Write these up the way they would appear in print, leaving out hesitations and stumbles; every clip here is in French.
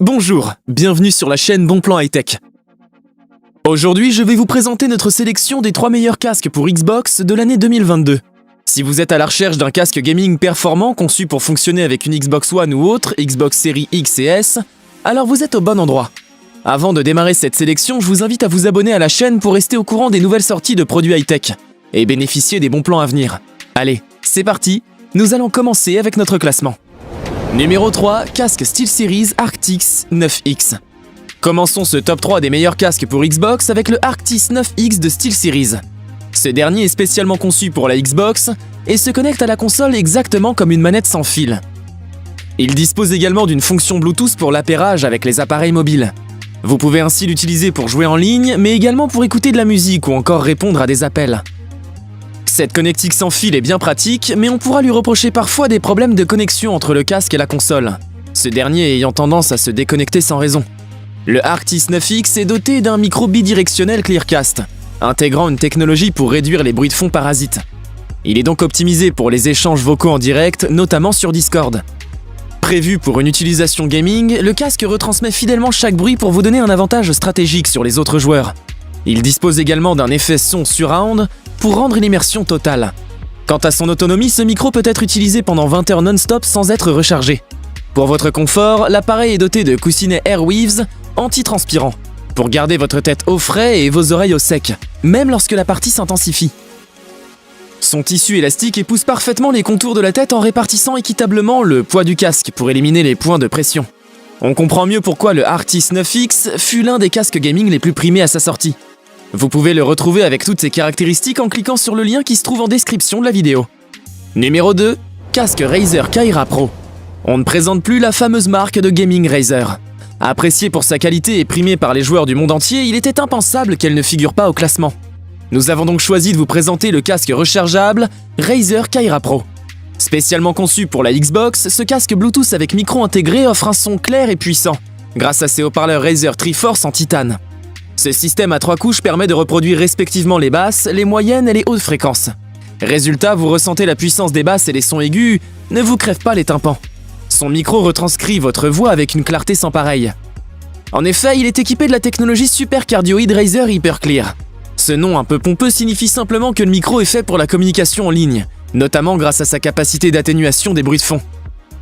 Bonjour, bienvenue sur la chaîne Bon Plan High Tech. Aujourd'hui, je vais vous présenter notre sélection des 3 meilleurs casques pour Xbox de l'année 2022. Si vous êtes à la recherche d'un casque gaming performant conçu pour fonctionner avec une Xbox One ou autre, Xbox Series X et S, alors vous êtes au bon endroit. Avant de démarrer cette sélection, je vous invite à vous abonner à la chaîne pour rester au courant des nouvelles sorties de produits high-tech et bénéficier des bons plans à venir. Allez, c'est parti, nous allons commencer avec notre classement. Numéro 3, casque SteelSeries Arctis 9X. Commençons ce top 3 des meilleurs casques pour Xbox avec le Arctis 9X de SteelSeries. Ce dernier est spécialement conçu pour la Xbox et se connecte à la console exactement comme une manette sans fil. Il dispose également d'une fonction Bluetooth pour l'appairage avec les appareils mobiles. Vous pouvez ainsi l'utiliser pour jouer en ligne, mais également pour écouter de la musique ou encore répondre à des appels. Cette connectique sans fil est bien pratique, mais on pourra lui reprocher parfois des problèmes de connexion entre le casque et la console, ce dernier ayant tendance à se déconnecter sans raison. Le Arctis 9X est doté d'un micro bidirectionnel Clearcast, intégrant une technologie pour réduire les bruits de fond parasites. Il est donc optimisé pour les échanges vocaux en direct, notamment sur Discord. Prévu pour une utilisation gaming, le casque retransmet fidèlement chaque bruit pour vous donner un avantage stratégique sur les autres joueurs. Il dispose également d'un effet son surround pour rendre une immersion totale. Quant à son autonomie, ce micro peut être utilisé pendant 20 heures non-stop sans être rechargé. Pour votre confort, l'appareil est doté de coussinets Airweaves anti-transpirants, pour garder votre tête au frais et vos oreilles au sec, même lorsque la partie s'intensifie. Son tissu élastique épouse parfaitement les contours de la tête en répartissant équitablement le poids du casque pour éliminer les points de pression. On comprend mieux pourquoi le Arctis 9X fut l'un des casques gaming les plus primés à sa sortie. Vous pouvez le retrouver avec toutes ses caractéristiques en cliquant sur le lien qui se trouve en description de la vidéo. Numéro 2, casque Razer Kaira Pro. On ne présente plus la fameuse marque de gaming Razer. Appréciée pour sa qualité et primée par les joueurs du monde entier, il était impensable qu'elle ne figure pas au classement. Nous avons donc choisi de vous présenter le casque rechargeable Razer Kaira Pro. Spécialement conçu pour la Xbox, ce casque Bluetooth avec micro intégré offre un son clair et puissant, grâce à ses haut-parleurs Razer Triforce en titane. Ce système à 3 couches permet de reproduire respectivement les basses, les moyennes et les hautes fréquences. Résultat, vous ressentez la puissance des basses et les sons aigus ne vous crèvent pas les tympans. Son micro retranscrit votre voix avec une clarté sans pareille. En effet, il est équipé de la technologie super cardioïde Razer Hyperclear. Ce nom un peu pompeux signifie simplement que le micro est fait pour la communication en ligne, notamment grâce à sa capacité d'atténuation des bruits de fond.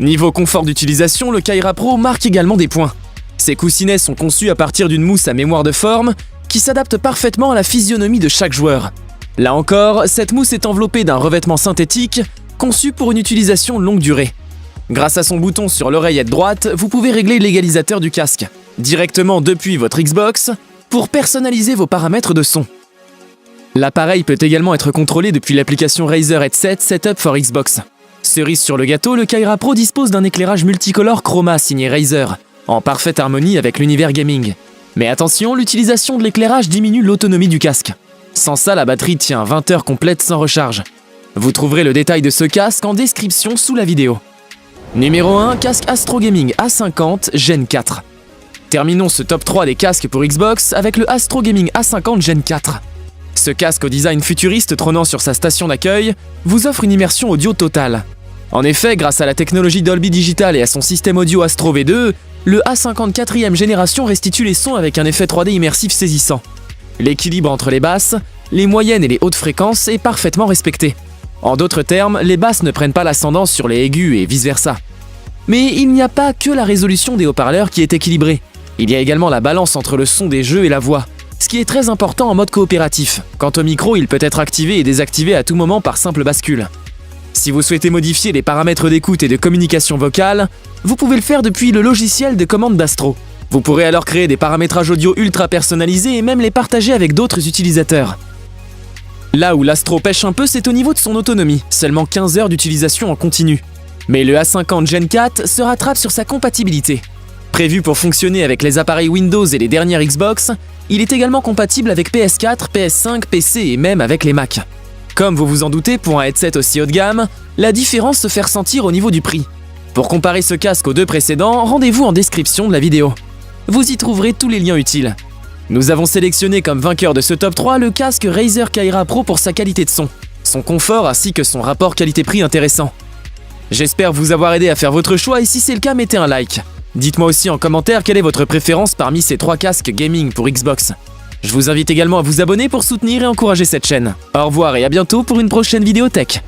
Niveau confort d'utilisation, le Kaira Pro marque également des points. Ses coussinets sont conçus à partir d'une mousse à mémoire de forme qui s'adapte parfaitement à la physionomie de chaque joueur. Là encore, cette mousse est enveloppée d'un revêtement synthétique conçu pour une utilisation longue durée. Grâce à son bouton sur l'oreillette droite, vous pouvez régler l'égalisateur du casque directement depuis votre Xbox pour personnaliser vos paramètres de son. L'appareil peut également être contrôlé depuis l'application Razer Headset Setup for Xbox. Cerise sur le gâteau, le Kaira Pro dispose d'un éclairage multicolore chroma signé Razer, en parfaite harmonie avec l'univers gaming. Mais attention, l'utilisation de l'éclairage diminue l'autonomie du casque. Sans ça, la batterie tient 20 heures complètes sans recharge. Vous trouverez le détail de ce casque en description sous la vidéo. Numéro 1, casque Astro Gaming A50 Gen 4. Terminons ce top 3 des casques pour Xbox avec le Astro Gaming A50 Gen 4. Ce casque au design futuriste trônant sur sa station d'accueil vous offre une immersion audio totale. En effet, grâce à la technologie Dolby Digital et à son système audio Astro V2, le A50 4e génération restitue les sons avec un effet 3D immersif saisissant. L'équilibre entre les basses, les moyennes et les hautes fréquences est parfaitement respecté. En d'autres termes, les basses ne prennent pas l'ascendance sur les aigus et vice-versa. Mais il n'y a pas que la résolution des haut-parleurs qui est équilibrée. Il y a également la balance entre le son des jeux et la voix, ce qui est très important en mode coopératif. Quant au micro, il peut être activé et désactivé à tout moment par simple bascule. Si vous souhaitez modifier les paramètres d'écoute et de communication vocale, vous pouvez le faire depuis le logiciel de commande d'Astro. Vous pourrez alors créer des paramétrages audio ultra personnalisés et même les partager avec d'autres utilisateurs. Là où l'Astro pêche un peu, c'est au niveau de son autonomie, seulement 15 heures d'utilisation en continu. Mais le A50 Gen 4 se rattrape sur sa compatibilité. Prévu pour fonctionner avec les appareils Windows et les dernières Xbox, il est également compatible avec PS4, PS5, PC et même avec les Mac. Comme vous vous en doutez, pour un headset aussi haut de gamme, la différence se fait ressentir au niveau du prix. Pour comparer ce casque aux deux précédents, rendez-vous en description de la vidéo. Vous y trouverez tous les liens utiles. Nous avons sélectionné comme vainqueur de ce top 3 le casque Razer Kaira Pro pour sa qualité de son confort ainsi que son rapport qualité-prix intéressant. J'espère vous avoir aidé à faire votre choix et si c'est le cas, mettez un like. Dites-moi aussi en commentaire quelle est votre préférence parmi ces 3 casques gaming pour Xbox. Je vous invite également à vous abonner pour soutenir et encourager cette chaîne. Au revoir et à bientôt pour une prochaine vidéo tech.